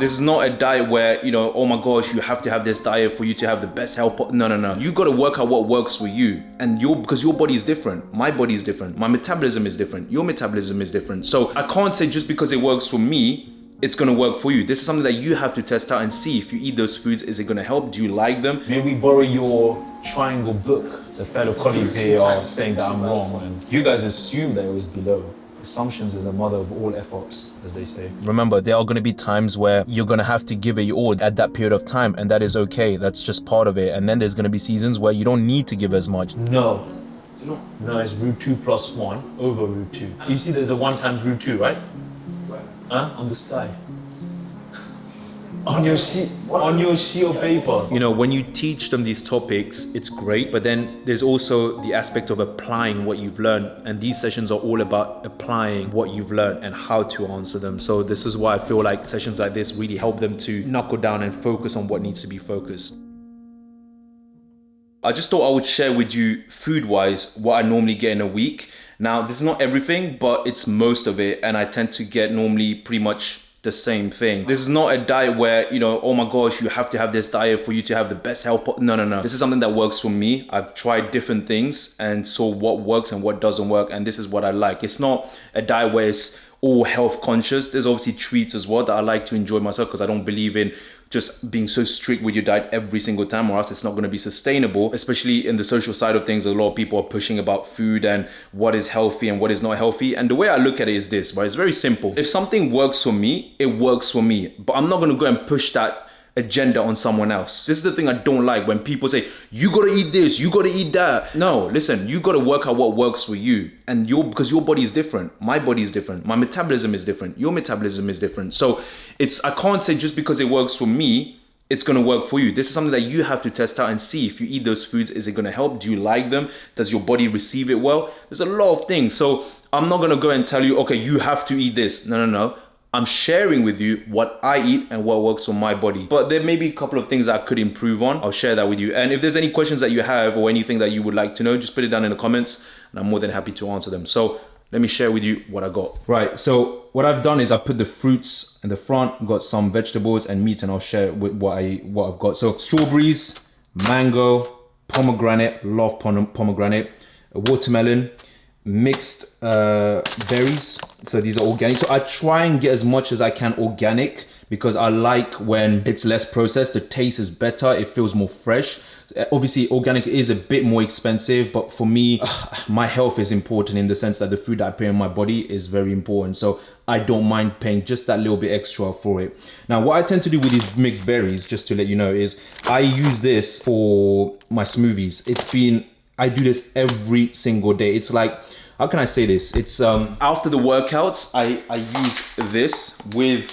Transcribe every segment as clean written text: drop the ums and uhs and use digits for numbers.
This is not a diet where, you know, oh my gosh, you have to have this diet for you to have the best health. No. You got to work out what works for you. And because your body is different. My body is different. My metabolism is different. Your metabolism is different. So I can't say just because it works for me, it's gonna work for you. This is something that you have to test out and see if you eat those foods, is it gonna help? Do you like them? Maybe borrow your triangle book. The fellow colleagues here are saying that I'm wrong, and you guys assume that it was below. Assumptions is the mother of all efforts, as they say. Remember, there are going to be times where you're going to have to give it your all at that period of time, and that is okay. That's just part of it. And then there's going to be seasons where you don't need to give as much. No, it's root 2 plus 1 over root 2. You see there's a 1 times root 2, right? Huh? On the sky. On your sheet of paper. You know, when you teach them these topics, it's great, but then there's also the aspect of applying what you've learned. And these sessions are all about applying what you've learned and how to answer them. So this is why I feel like sessions like this really help them to knuckle down and focus on what needs to be focused. I just thought I would share with you food-wise what I normally get in a week. Now, this is not everything, but it's most of it. And I tend to get normally pretty much the same thing. This is not a diet where, you know, oh my gosh, you have to have this diet for you to have the best health. No. This is something that works for me. I've tried different things and saw what works and what doesn't work. And this is what I like. It's not a diet where it's all health conscious. There's obviously treats as well that I like to enjoy myself, because I don't believe in just being so strict with your diet every single time, or else it's not going to be sustainable. Especially in the social side of things, a lot of people are pushing about food and what is healthy and what is not healthy. And the way I look at it is this, right? It's very simple. If something works for me, it works for me. But I'm not going to go and push that agenda on someone else. This is the thing I don't like, when people say, you got to eat this, you got to eat that. No, listen, you got to work out what works for you. And because your body is different. My body is different. My metabolism is different. Your metabolism is different. So I can't say just because it works for me, it's going to work for you. This is something that you have to test out and see if you eat those foods, is it going to help? Do you like them? Does your body receive it well? There's a lot of things. So I'm not going to go and tell you, okay, you have to eat this. No. I'm sharing with you what I eat and what works for my body. But there may be a couple of things I could improve on. I'll share that with you. And if there's any questions that you have or anything that you would like to know, just put it down in the comments and I'm more than happy to answer them. So let me share with you what I got. Right, so what I've done is I put the fruits in the front, got some vegetables and meat, and I'll share with what I've got. So strawberries, mango, pomegranate, love pomegranate, watermelon, mixed berries. So these are organic. So I try and get as much as I can organic, because I like when it's less processed. The taste is better. It feels more fresh. Obviously, organic is a bit more expensive, but for me, my health is important, in the sense that the food that I put in my body is very important. So I don't mind paying just that little bit extra for it. Now, what I tend to do with these mixed berries, just to let you know, is I use this for my smoothies. I do this every single day. It's like, how can I say this? It's after the workouts, I use this with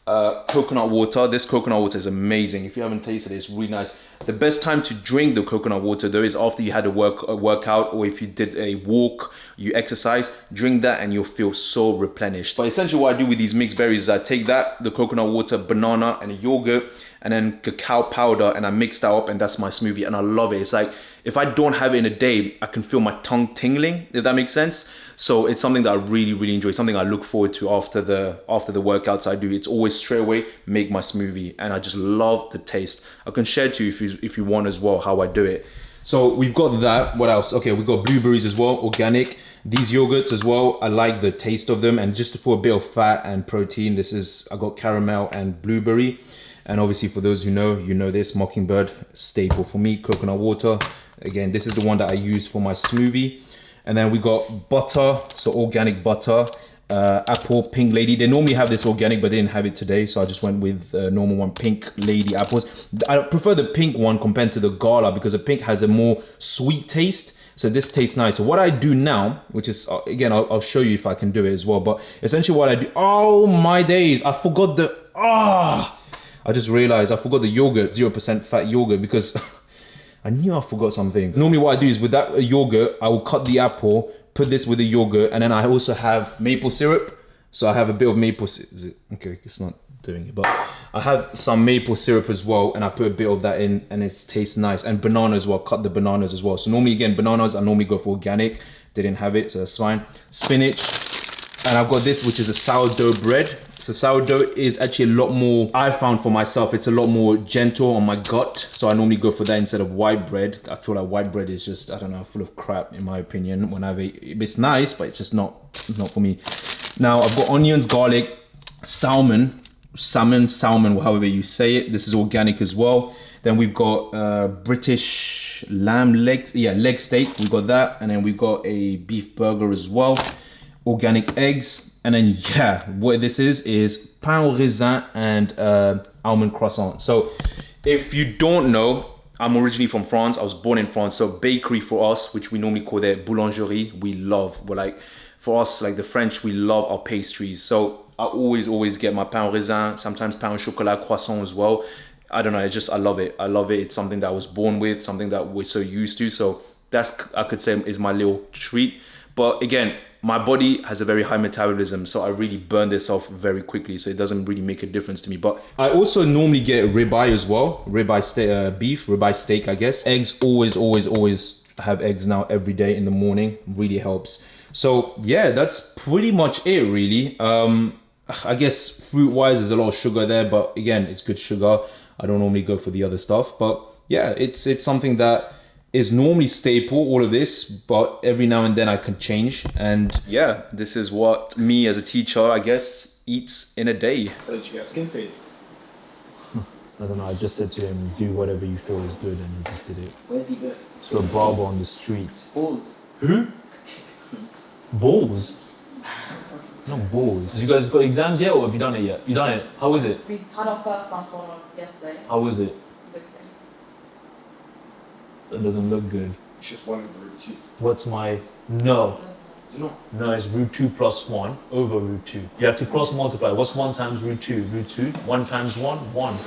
coconut water. This coconut water is amazing. If you haven't tasted it, it's really nice. The best time to drink the coconut water though is after you had a workout, or if you did a walk, you exercise, drink that and you'll feel so replenished. But essentially what I do with these mixed berries is I take the coconut water, banana and a yogurt, and then cacao powder, and I mix that up, and that's my smoothie, and I love it. It's like, if I don't have it in a day, I can feel my tongue tingling, if that makes sense. So it's something that I really, really enjoy, something I look forward to after the workouts I do. It's always straight away make my smoothie, and I just love the taste. I can share to you if you want as well how I do it. So we've got that. What else? Okay, we've got blueberries as well, organic. These yogurts as well, I like the taste of them, and just for a bit of fat and protein, I got caramel and blueberry. And obviously for those who know this, Mockingbird, staple for me, coconut water. Again, this is the one that I use for my smoothie. And then we got butter, so organic butter, apple, pink lady. They normally have this organic, but they didn't have it today, so I just went with normal one, pink lady apples. I prefer the pink one compared to the gala, because the pink has a more sweet taste. So this tastes nice. So what I do now, which is, again, I'll show you if I can do it as well. But essentially what I do, oh my days, I forgot I just realized I forgot the yogurt, 0% fat yogurt, because I knew I forgot something. Normally what I do is with that yogurt, I will cut the apple, put this with the yogurt, and then I also have maple syrup. So I have a bit of maple syrup. Okay, it's not doing it, but I have some maple syrup as well, and I put a bit of that in, and it tastes nice. And banana as well, cut the bananas as well. So normally, again, bananas, I normally go for organic. They didn't have it, so that's fine. Spinach, and I've got this, which is a sourdough bread. So sourdough is actually a lot more, I found for myself, it's a lot more gentle on my gut. So I normally go for that instead of white bread. I feel like white bread is just, I don't know, full of crap in my opinion. When it's nice, but it's just not for me. Now I've got onions, garlic, salmon, however you say it. This is organic as well. Then we've got British lamb leg steak. We've got that. And then we've got a beef burger as well. Organic eggs. And then, what this is pain au raisin and almond croissant. So if you don't know, I'm originally from France. I was born in France. So bakery for us, which we normally call the boulangerie, we love. We're like, for us, like the French, we love our pastries. So I always get my pain au raisin, sometimes pain au chocolat, croissant as well. I don't know, it's just, I love it. It's something that I was born with, something that we're so used to. So that's, I could say, is my little treat. But again, my body has a very high metabolism, so I really burn this off very quickly, so it doesn't really make a difference to me. But I also normally get ribeye as well, ribeye steak, I guess. Eggs, always have eggs now every day in the morning, really helps. So yeah, that's pretty much it really. I guess fruit-wise, there's a lot of sugar there, but again, it's good sugar. I don't normally go for the other stuff, but yeah, it's something that is normally staple, all of this, but every now and then I can change. And yeah, this is what me as a teacher, I guess, eats in a day. So did you get skin feed? I don't know, I just said to him, do whatever you feel is good, and he just did it. Where did you go? To a barber on the street. Balls. Who? Balls? Not balls. You guys got exams yet, or have you done it yet? You done it? How was it? We had our first class one on yesterday. How was it? It was okay. That doesn't look good. It's just one over root 2. What's my... No. It's not. No, it's root 2 plus 1 over root 2. You have to cross multiply. What's 1 times root 2? Root 2. 1 times 1? 1.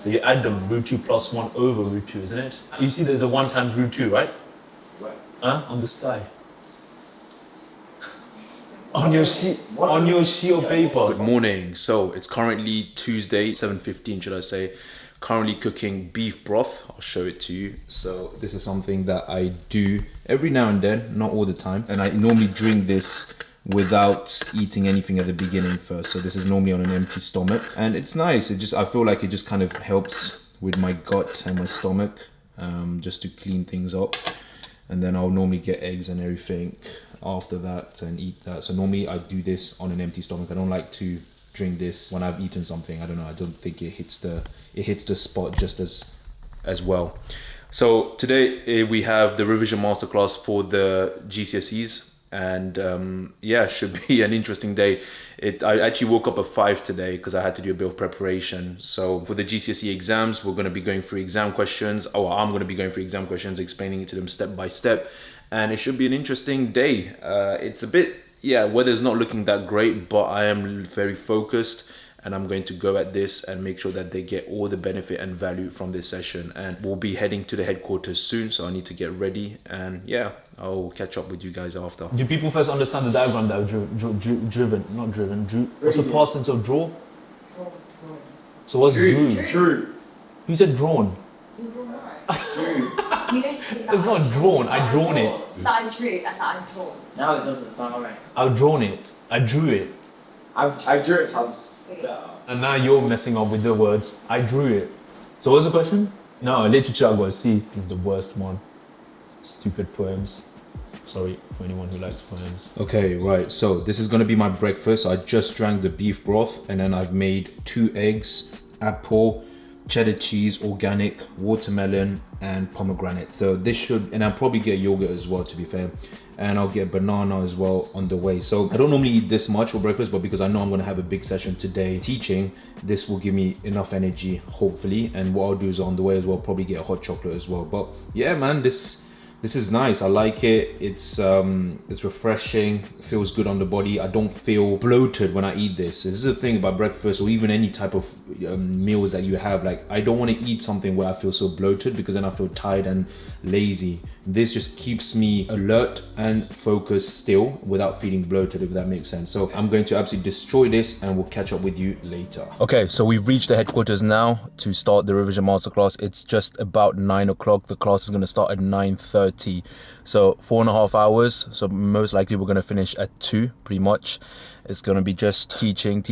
So you add them, root 2 plus 1 over root 2, isn't it? You see there's a 1 times root 2, right? Where? On the sky. On your sheet of paper. Good morning. So it's currently Tuesday, 7:15 should I say. Currently cooking beef broth. I'll show it to you. So this is something that I do every now and then, not all the time. And I normally drink this without eating anything at the beginning first. So this is normally on an empty stomach. And it's nice. I feel like it just kind of helps with my gut and my stomach, just to clean things up. And then I'll normally get eggs and everything after that and eat that. So normally I do this on an empty stomach. I don't like to drink this when I've eaten something. I don't know, I don't think it hits the spot just as well. So today we have the revision masterclass for the GCSEs, and should be an interesting day. I actually woke up at 5 today because I had to do a bit of preparation. So for the GCSE exams, we're going to be going through exam questions, or I'm going to be going through exam questions, explaining it to them step by step, and it should be an interesting day. It's a bit, weather's not looking that great, but I am very focused, and I'm going to go at this and make sure that they get all the benefit and value from this session. And we'll be heading to the headquarters soon, so I need to get ready, and I'll catch up with you guys after. Do people first understand the diagram that I've drew? What's the past tense of draw? So what's drew? Drew. Who said drawn? You drawn right. You don't say that. It's not drawn, I drawn it. That I drew and that I drawn. Now it doesn't sound right. I've drawn it. I drew it. I drew it sounds better. And now you're messing up with the words. I drew it. So what's the question? No, literature I got C is the worst one. Stupid poems. Sorry for anyone who likes poems. Okay, right, so this is gonna be my breakfast. I just drank the beef broth, and then I've made 2 eggs, apple, cheddar cheese, organic, watermelon, and pomegranate. So this should, and I'll probably get yogurt as well, to be fair. And I'll get banana as well on the way. So I don't normally eat this much for breakfast, but because I know I'm gonna have a big session today teaching, this will give me enough energy, hopefully. And what I'll do is on the way as well, probably get a hot chocolate as well. But yeah, man, this is nice. I like it. It's refreshing. It feels good on the body. I don't feel bloated when I eat this. This is the thing about breakfast, or even any type of meals that you have. Like, I don't want to eat something where I feel so bloated, because then I feel tired and lazy. This just keeps me alert and focused still without feeling bloated, if that makes sense. So I'm going to absolutely destroy this, and we'll catch up with you later. Okay, so we've reached the headquarters now to start the revision masterclass. It's just about 9 o'clock. The class is going to start at 9:30. 4:30. So 4.5 hours. So most likely we're going to finish at 2 pretty much. It's going to be just teaching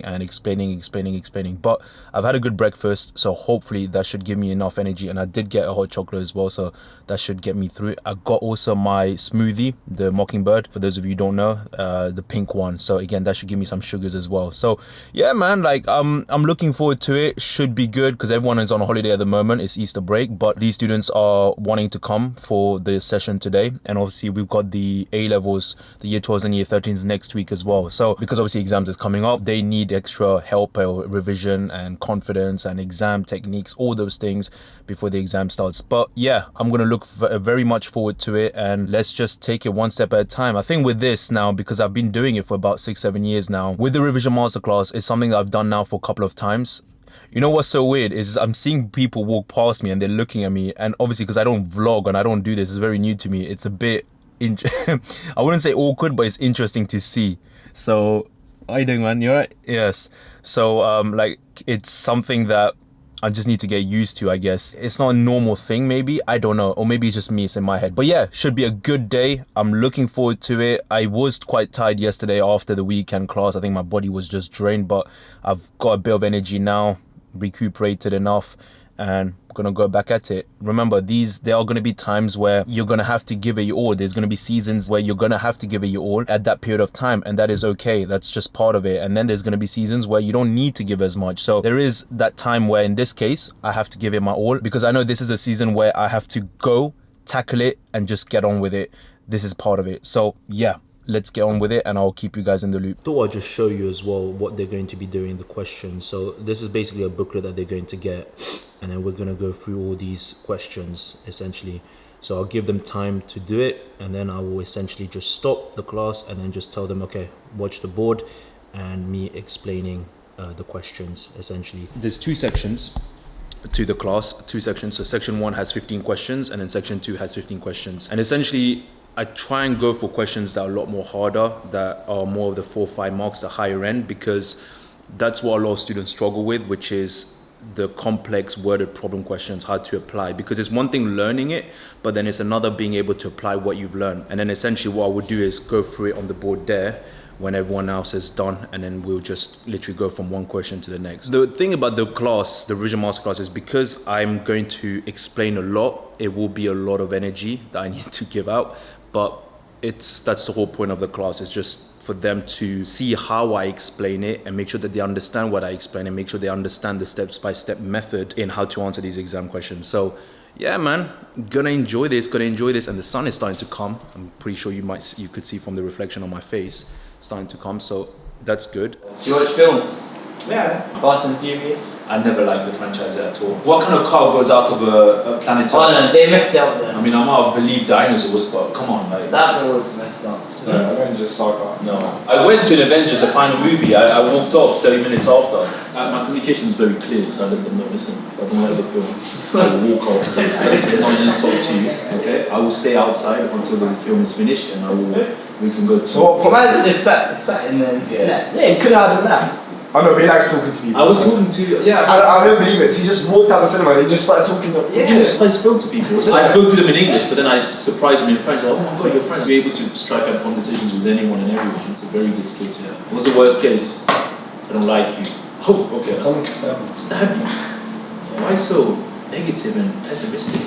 and explaining. But I've had a good breakfast, so hopefully that should give me enough energy. And I did get a hot chocolate as well, so that should get me through it. I got also my smoothie, the Mockingbird, for those of you who don't know, the pink one. So again, that should give me some sugars as well. So yeah, man, like I'm looking forward to it. Should be good because everyone is on a holiday at the moment. It's Easter break, but these students are wanting to come for the session today. And obviously we've got the A-levels, the year 12s and year 13s next week as well. So because obviously exams is coming up, they need extra help or revision and confidence and exam techniques, all those things before the exam starts. But yeah, I'm going to look very much forward to it, and let's just take it one step at a time. I think with this now, because I've been doing it for about 6-7 years now, with the revision masterclass, it's something that I've done now for a couple of times. You know what's so weird is I'm seeing people walk past me and they're looking at me, and obviously because I don't vlog and I don't do this, it's very new to me. It's a bit I wouldn't say awkward, but it's interesting to see. So how you doing, man? You alright? Yes. So like it's something that I just need to get used to, I guess. It's not a normal thing, maybe. I don't know. Or maybe it's just me, it's in my head. But yeah, should be a good day. I'm looking forward to it. I was quite tired yesterday after the weekend class. I think my body was just drained, but I've got a bit of energy now, recuperated enough, and I'm gonna go back at it. Remember, there are gonna be times where you're gonna have to give it your all. There's gonna be seasons where you're gonna have to give it your all at that period of time, and that is okay. That's just part of it. And then there's gonna be seasons where you don't need to give as much. So there is that time where, in this case, I have to give it my all, because I know this is a season where I have to go, tackle it, and just get on with it. This is part of it. So yeah, let's get on with it, and I'll keep you guys in the loop. Thought I'd just show you as well what they're going to be doing, the questions. So this is basically a booklet that they're going to get, and then we're going to go through all these questions essentially. So I'll give them time to do it, and then I will essentially just stop the class and then just tell them, okay, watch the board, and me explaining the questions essentially. There's 2 sections to the class, 2 sections. So section 1 has 15 questions, and then section 2 has 15 questions. And essentially I try and go for questions that are a lot more harder, that are more of the 4-5 marks, the higher end, because that's what a lot of students struggle with, which is the complex worded problem questions, how to apply. Because it's one thing learning it, but then it's another being able to apply what you've learned. And then essentially what I would do is go through it on the board there when everyone else is done, and then we'll just literally go from one question to the next. The thing about the class, the revision master class, is because I'm going to explain a lot, it will be a lot of energy that I need to give out. But that's the whole point of the class. It's just for them to see how I explain it and make sure that they understand what I explain, and make sure they understand the step-by-step method in how to answer these exam questions. So yeah, man, gonna enjoy this, and the sun is starting to come. I'm pretty sure you could see from the reflection on my face, starting to come, so that's good. Do you watch films? Yeah. Fast and Furious. I never liked the franchise at all. What kind of car goes out of a planet? Oh no, they messed it up there. I mean, I might have believed dinosaurs, but come on, like. That was messed up. So. No, Avengers Saga. No. I went to an Avengers, the final movie. I walked off 30 minutes after. My communication was very clear, so I let them know, listen, if I don't like the film, I will walk off. This is not an insult to you, okay? I will stay outside until the film is finished, and we can go to... So what, Pamaz just sat in there and slept? Yeah, he could have done that. I know, but he likes talking to people. I was talking to, yeah. I don't believe it. So he just walked out the cinema and he just started talking to Yeah, I spoke to people. I spoke to them in English, but then I surprised them in French. Like, oh my god, you're French. You're able to strike up conversations with anyone and everyone. It's a very good skill to have. What's the worst case? I don't like you. Oh, okay. Someone can stab me. Stab you? Why so negative and pessimistic?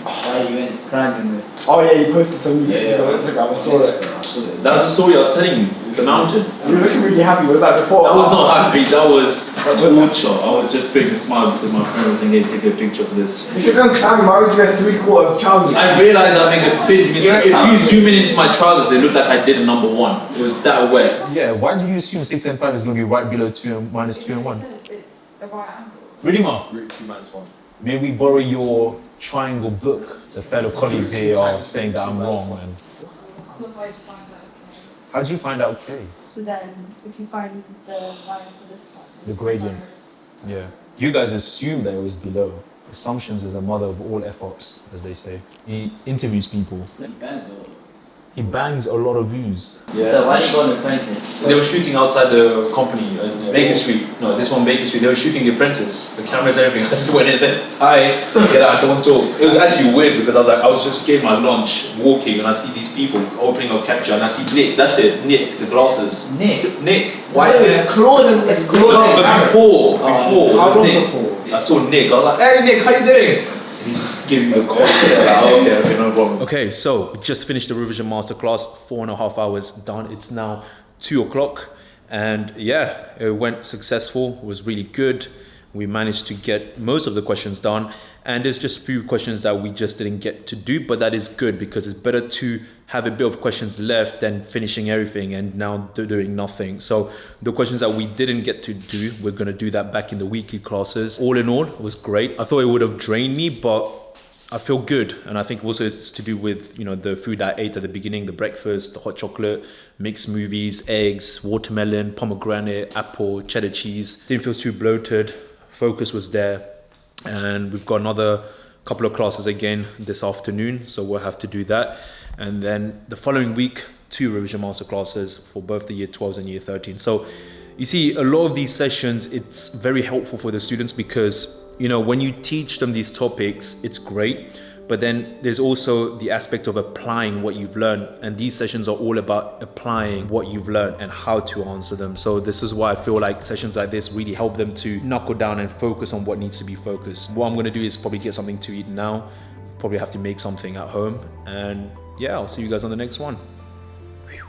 Why you went crying with? Oh yeah, he posted some videos on Instagram. I saw it. That was the story I was telling you. The mountain. You were looking really happy. Was that before? I was not happy. That was torture. I was just putting a smile because my friend was saying, "Hey, take a picture of this." If you're going climbing, why would you wear 3/4 trousers? I realized I made a big mistake. If you zoom in into my trousers, it looked like I did a number 1. It was that wet. Yeah, why did you assume 6 and 5 is going to be right below 2 and minus 2 and 1? It's a right angle. Really, Ma? Root 2 minus 1. May we borrow your triangle book? The fellow colleagues here are saying that I'm wrong, man. Still going to find that okay. How did you find out K? So then, if you find the line for this one, The gradient. Yeah. You guys assume that it was below. Assumptions is the mother of all F-ops, as they say. He interviews people. He bangs a lot of views. So why didn't you go on The Apprentice? They were shooting outside the company, Baker Street. No, this one Baker Street. They were shooting The Apprentice. The cameras, everything. I just went in and said, "Hi." Get out, don't talk. It was actually weird because I was just getting my lunch, walking, and I see these people opening up capture, and I see Nick. That's it, Nick, the glasses. Nick. Why? It's Claude. It's Claude. No, but before, it How was long Nick. before? I saw Nick. I was like, "Hey, Nick, how you doing?" He just gave me the call. Okay, no problem. Okay, so we just finished the revision masterclass, 4.5 hours done. It's now 2 o'clock, and yeah, it went successful. It was really good. We managed to get most of the questions done, and there's just a few questions that we just didn't get to do, but that is good because it's better to have a bit of questions left than finishing everything and now doing nothing. So the questions that we didn't get to do, we're going to do that back in the weekly classes. All in all, it was great. I thought it would have drained me, but I feel good. And I think also it's to do with, the food I ate at the beginning, the breakfast, the hot chocolate, mixed smoothies, eggs, watermelon, pomegranate, apple, cheddar cheese. Didn't feel too bloated. Focus was there. And we've got another couple of classes again this afternoon, so we'll have to do that. And then the following week, 2 revision master classes for both the year 12s and year 13. So you see, a lot of these sessions, it's very helpful for the students because, when you teach them these topics, it's great. But then there's also the aspect of applying what you've learned. And these sessions are all about applying what you've learned and how to answer them. So this is why I feel like sessions like this really help them to knuckle down and focus on what needs to be focused. What I'm going to do is probably get something to eat now. Probably have to make something at home. And yeah, I'll see you guys on the next one. Whew.